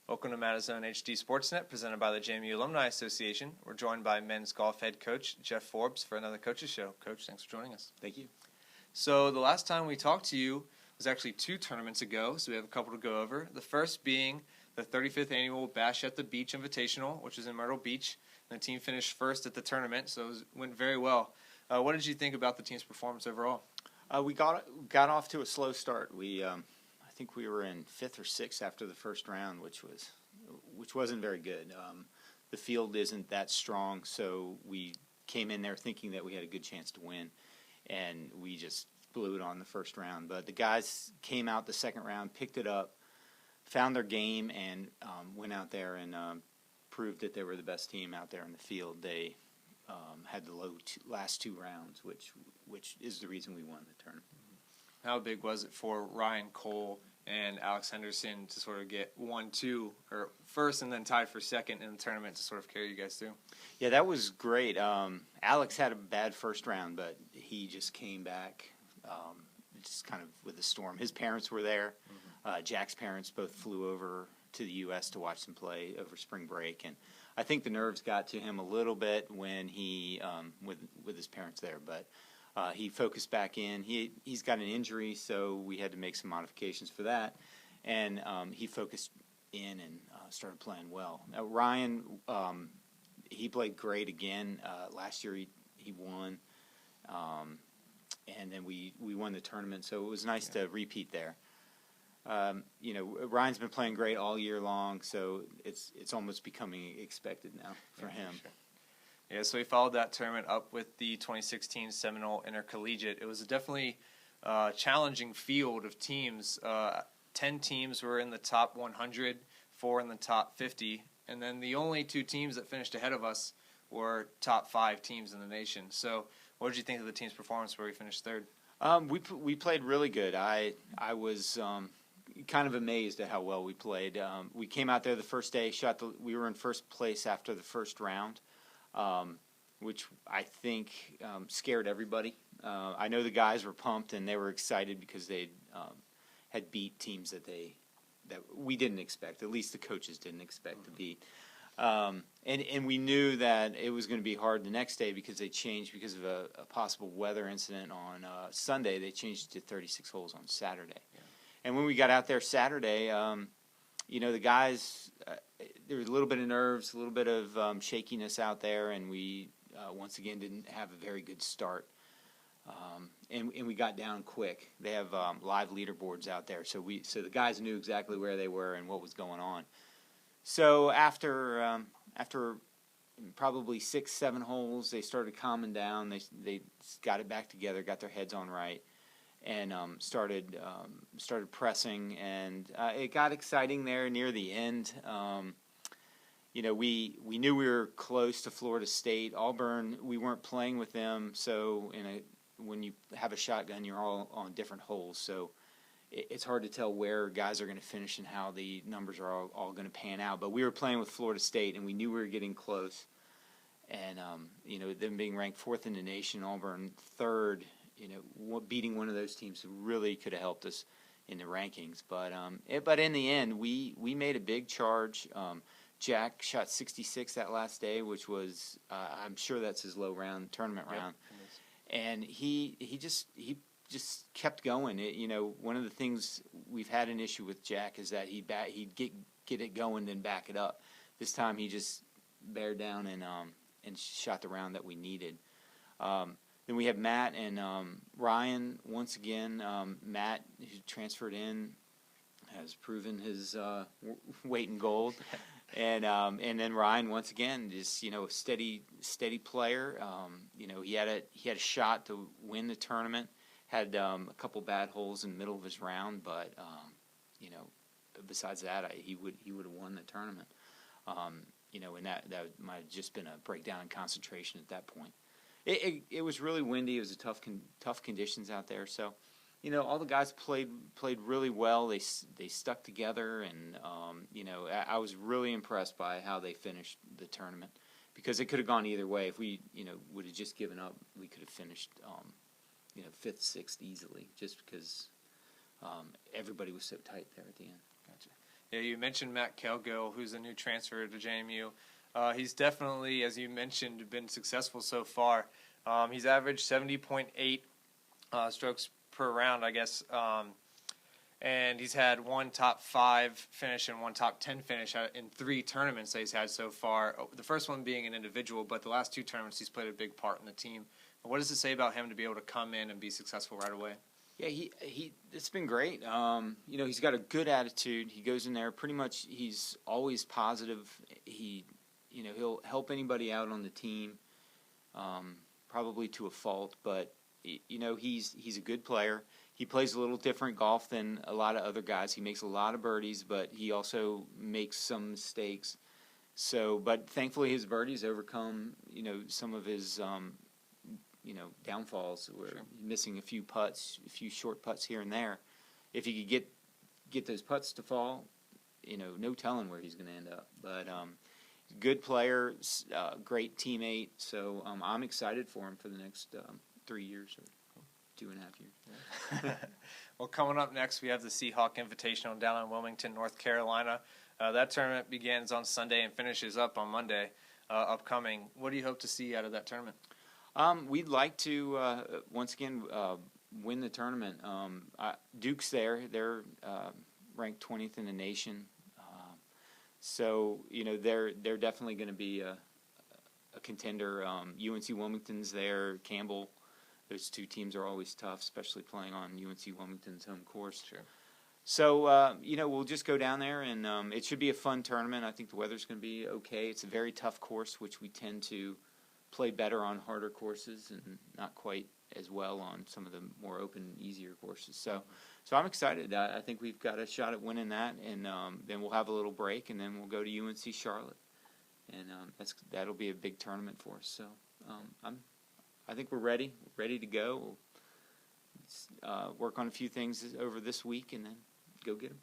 Welcome to Madison HD Sportsnet, presented by the JMU Alumni Association. We're joined by men's golf head coach Jeff Forbes for another Coaches Show. Coach, thanks for joining us. Thank you. So the last time we talked to you was actually 2 tournaments ago, so we have a couple to go over. The first being the 35th Annual Bash at the Beach Invitational, which was in Myrtle Beach. And the team finished first at the tournament, so it went very well. What did you think about the team's performance overall? We got off to a slow start. I think we were in 5th or 6th after the first round, which wasn't very good. The field isn't that strong, so we came in there thinking that we had a good chance to win, and we just blew it on the first round. But the guys came out the second round, picked it up, found their game, and went out there and proved that they were the best team out there in the field. They had the last 2 rounds, which is the reason we won the tournament. How big was it for Ryan Cole and Alex Henderson to sort of get 1-2 or first and then tied for second in the tournament to sort of carry you guys through? Yeah, that was great. Alex had a bad first round, but he just came back just kind of with a storm. His parents were there. Jack's parents both flew over to the U.S. to watch them play over spring break, and I think the nerves got to him a little bit when he with his parents there, but he focused back in. He's got an injury, so we had to make some modifications for that, and he focused in and started playing well. Now, Ryan, he played great again. Last year he won, and then we won the tournament, so it was nice to repeat there. Ryan's been playing great all year long, so it's almost becoming expected now for him. Sure. Yeah, so we followed that tournament up with the 2016 Seminole Intercollegiate. It was a definitely challenging field of teams. 10 teams were in the top 100, 4 in the top 50, and then the only 2 teams that finished ahead of us were top 5 teams in the nation. So what did you think of the team's performance where we finished 3rd? We played really good. I was kind of amazed at how well we played. We came out there the first day, we were in first place after the first round, which I think scared everybody. I know the guys were pumped and they were excited because they had beat teams that we didn't expect. At least the coaches didn't expect to beat. And we knew that it was going to be hard the next day because they changed because of a possible weather incident on Sunday. They changed it to 36 holes on Saturday. Yeah. And when we got out there Saturday, the guys, there was a little bit of nerves, a little bit of shakiness out there, and we once again didn't have a very good start. And we got down quick. They have live leaderboards out there, so the guys knew exactly where they were and what was going on. So after probably 6-7 holes, they started calming down. They got it back together, got their heads on right, and started pressing. And it got exciting there near the end. We knew we were close to Florida State. Auburn, we weren't playing with them, so when you have a shotgun, you're all on different holes. So it's hard to tell where guys are going to finish and how the numbers are all going to pan out. But we were playing with Florida State, and we knew we were getting close. And, them being ranked 4th in the nation, Auburn 3rd, beating one of those teams really could have helped us in the rankings. But in the end, we made a big charge. Jack shot 66 that last day, which was, I'm sure that's his low tournament round. And he just kept going. One of the things we've had an issue with Jack is that he'd get it going then back it up. This time he just bared down and shot the round that we needed. Then we have Matt and Ryan once again. Matt, who transferred in, has proven his weight in gold. And then Ryan once again, just steady player. He had a shot to win the tournament. Had a couple bad holes in the middle of his round, but besides that, he would have won the tournament. And that might have just been a breakdown in concentration at that point. It was really windy. It was tough conditions out there. So, all the guys played really well. They stuck together, and I was really impressed by how they finished the tournament because it could have gone either way. If we would have just given up, we could have finished 5th, 6th easily, just because everybody was so tight there at the end. Gotcha. Yeah, you mentioned Matt Cowgill, who's a new transfer to JMU. He's definitely, as you mentioned, been successful so far. He's averaged 70.8 strokes per round, I guess, and he's had one top 5 finish and one top 10 finish in 3 tournaments that he's had so far. The first one being an individual, but the last 2 tournaments he's played a big part in the team. What does it say about him to be able to come in and be successful right away? Yeah, it's been great. He's got a good attitude. He goes in there pretty much. He's always positive. He'll help anybody out on the team, probably to a fault. But he's a good player. He plays a little different golf than a lot of other guys. He makes a lot of birdies, but he also makes some mistakes. But thankfully his birdies overcome some of his downfalls, where Sure. missing a few putts, a few short putts here and there. If he could get those putts to fall, no telling where he's going to end up. But good player, great teammate. So I'm excited for him for the next 3 years or 2.5 years. Yeah. Well, coming up next, we have the Seahawk Invitational down in Wilmington, North Carolina. That tournament begins on Sunday and finishes up on Monday upcoming. What do you hope to see out of that tournament? We'd like to, once again, win the tournament. Duke's there. They're ranked 20th in the nation. So they're definitely going to be a contender. UNC Wilmington's there. Campbell. Those 2 teams are always tough, especially playing on UNC Wilmington's home course. Sure. So, we'll just go down there, and it should be a fun tournament. I think the weather's going to be okay. It's a very tough course, which we tend to play better on harder courses and not quite as well on some of the more open, easier courses. So I'm excited. I think we've got a shot at winning that, and then we'll have a little break, and then we'll go to UNC Charlotte, and that'll be a big tournament for us. So I think we're ready to go. We'll work on a few things over this week, and then go get them.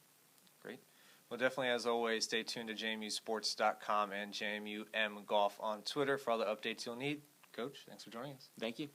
Great. Well, definitely, as always, stay tuned to JMUsports.com and JMUM Golf on Twitter for all the updates you'll need. Coach, thanks for joining us. Thank you.